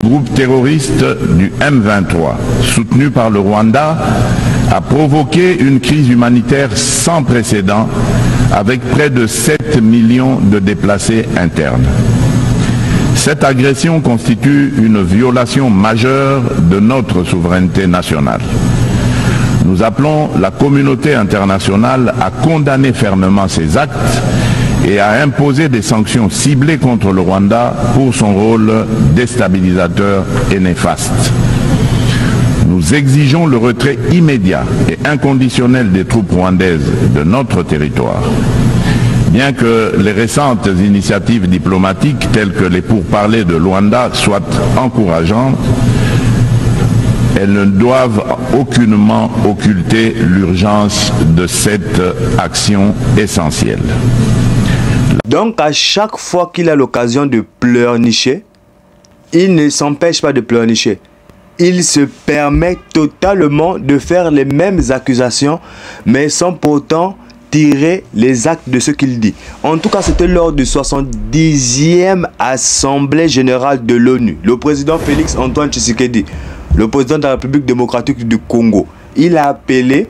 Le groupe terroriste du M23, soutenu par le Rwanda, a provoqué une crise humanitaire sans précédent avec près de 7 millions de déplacés internes. Cette agression constitue une violation majeure de notre souveraineté nationale. Nous appelons la communauté internationale à condamner fermement ces actes et à imposer des sanctions ciblées contre le Rwanda pour son rôle déstabilisateur et néfaste. Nous exigeons le retrait immédiat et inconditionnel des troupes rwandaises de notre territoire. Bien que les récentes initiatives diplomatiques telles que les pourparlers de Luanda soient encourageantes, elles ne doivent aucunement occulter l'urgence de cette action essentielle. Donc à chaque fois qu'il a l'occasion de pleurnicher, il ne s'empêche pas de pleurnicher. Il se permet totalement de faire les mêmes accusations, mais sans pourtant tirer les actes de ce qu'il dit. En tout cas, c'était lors du 70e Assemblée Générale de l'ONU. Le président Félix Antoine Tshisekedi, le président de la République démocratique du Congo, il a appelé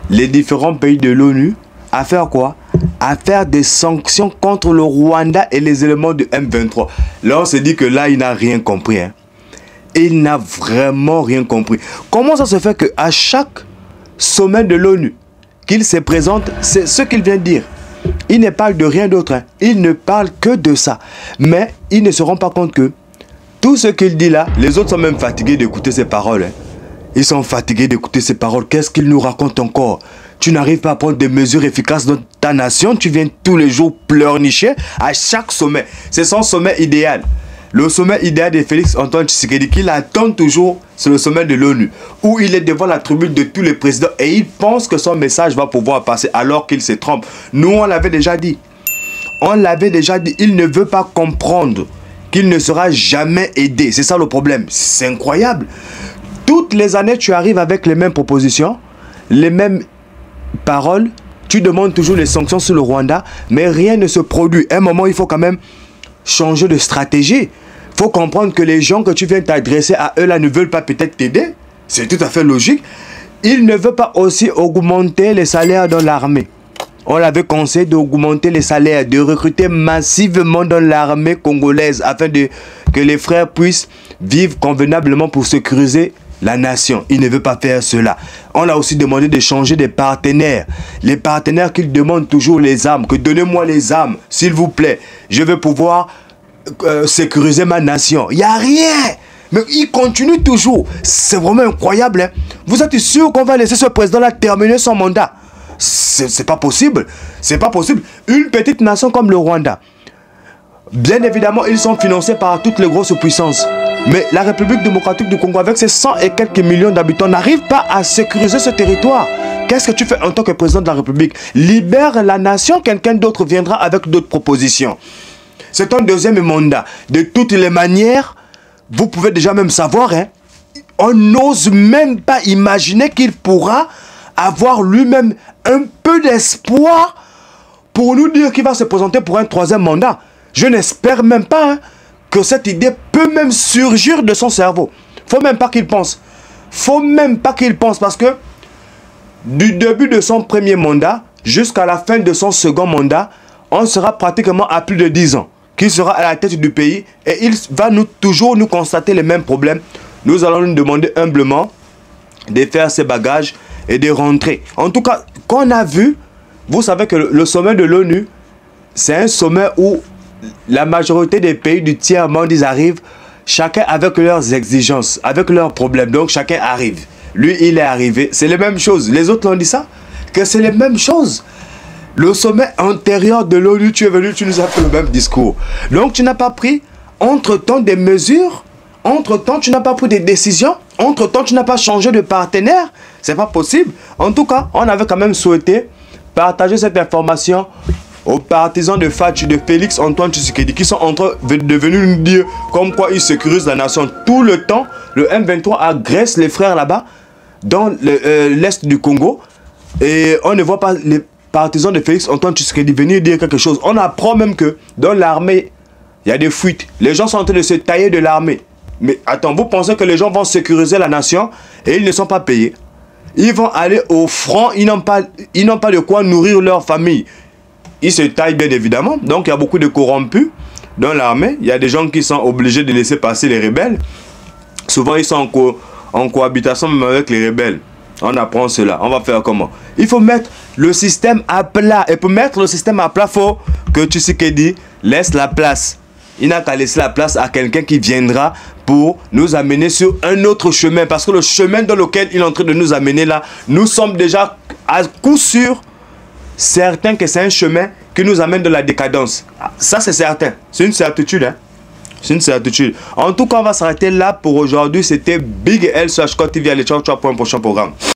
les différents pays de l'ONU à faire quoi? À faire des sanctions contre le Rwanda et les éléments du M23. Là, on se dit que là, il n'a rien compris. Hein. Il n'a vraiment rien compris. Comment ça se fait qu'à chaque sommet de l'ONU, qu'il se présente, c'est ce qu'il vient de dire. Il ne parle de rien d'autre. Hein. Il ne parle que de ça. Mais il ne se rend pas compte que tout ce qu'il dit là, les autres sont même fatigués d'écouter ses paroles. Hein. Ils sont fatigués d'écouter ses paroles. Qu'est-ce qu'il nous raconte encore? Tu n'arrives pas à prendre des mesures efficaces dans ta nation. Tu viens tous les jours pleurnicher à chaque sommet. C'est son sommet idéal. Le sommet idéal de Félix Antoine Tshisekedi qu'il attend toujours, c'est le sommet de l'ONU, où il est devant la tribune de tous les présidents et il pense que son message va pouvoir passer alors qu'il se trompe. Nous, on l'avait déjà dit. On l'avait déjà dit. Il ne veut pas comprendre qu'il ne sera jamais aidé. C'est ça le problème. C'est incroyable. Toutes les années, tu arrives avec les mêmes propositions, les mêmes paroles. Tu demandes toujours les sanctions sur le Rwanda, mais rien ne se produit. À un moment, il faut quand même changer de stratégie. Il faut comprendre que les gens que tu viens t'adresser à eux là ne veulent pas peut-être t'aider. C'est tout à fait logique. Il ne veut pas aussi augmenter les salaires dans l'armée. On l'avait conseillé d'augmenter les salaires, de recruter massivement dans l'armée congolaise afin que les frères puissent vivre convenablement pour sécuriser la nation. Il ne veut pas faire cela. On a aussi demandé de changer des partenaires. Les partenaires qu'ils demandent toujours les armes. Que donnez-moi les armes, s'il vous plaît. Je veux pouvoir sécuriser ma nation. Il n'y a rien. Mais il continue toujours. C'est vraiment incroyable. Hein? Vous êtes sûr qu'on va laisser ce président-là terminer son mandat? C'est pas possible. C'est pas possible. Une petite nation comme le Rwanda. Bien évidemment, ils sont financés par toutes les grosses puissances. Mais la République démocratique du Congo, avec ses 100 et quelques millions d'habitants, n'arrive pas à sécuriser ce territoire. Qu'est-ce que tu fais en tant que président de la République? Libère la nation, quelqu'un d'autre viendra avec d'autres propositions. C'est un deuxième mandat. De toutes les manières, vous pouvez déjà même savoir, hein, on n'ose même pas imaginer qu'il pourra avoir lui-même un peu d'espoir pour nous dire qu'il va se présenter pour un troisième mandat. Je n'espère même pas hein, que cette idée peut même surgir de son cerveau. Faut même pas qu'il pense. Faut même pas qu'il pense parce que du début de son premier mandat jusqu'à la fin de son second mandat, on sera pratiquement à plus de 10 ans qu'il sera à la tête du pays et il va toujours nous constater les mêmes problèmes. Nous allons nous demander humblement de faire ses bagages et de rentrer. En tout cas, qu'on a vu, vous savez que le sommet de l'ONU, c'est un sommet où la majorité des pays du tiers-monde, ils arrivent, chacun avec leurs exigences, avec leurs problèmes. Donc chacun arrive. Lui, il est arrivé. C'est les mêmes choses. Les autres l'ont dit ça, que c'est les mêmes choses. Le sommet antérieur de l'ONU, tu es venu, tu nous as fait le même discours. Donc tu n'as pas pris, entre-temps, des mesures. Entre-temps, tu n'as pas pris des décisions. Entre-temps, tu n'as pas changé de partenaire. C'est pas possible. En tout cas, on avait quand même souhaité partager cette information aux partisans de Fachi, de Félix Antoine Tshisekedi, qui sont en train de venir nous dire comme quoi ils sécurisent la nation tout le temps. Le M23 agresse les frères là-bas, dans l'est du Congo. Et on ne voit pas les partisans de Félix Antoine Tshisekedi venir dire quelque chose. On apprend même que dans l'armée, il y a des fuites. Les gens sont en train de se tailler de l'armée. Mais attends, vous pensez que les gens vont sécuriser la nation et ils ne sont pas payés? Ils vont aller au front, ils n'ont pas de quoi nourrir leur famille. Ils se taillent bien évidemment. Donc il y a beaucoup de corrompus dans l'armée. Il y a des gens qui sont obligés de laisser passer les rebelles. Souvent ils sont en cohabitation même avec les rebelles. On apprend cela. On va faire comment? Il faut mettre le système à plat. Et pour mettre le système à plat, il faut que Tshisekedi laisse la place. Il n'a qu'à laisser la place à quelqu'un qui viendra pour nous amener sur un autre chemin. Parce que le chemin dans lequel il est en train de nous amener là, nous sommes déjà à coup sûr certains que c'est un chemin qui nous amène de la décadence. Ça c'est certain. C'est une certitude. Hein? C'est une certitude. En tout cas, on va s'arrêter là pour aujourd'hui. C'était Big L sur HK TV. Allez, ciao, ciao pour un prochain programme.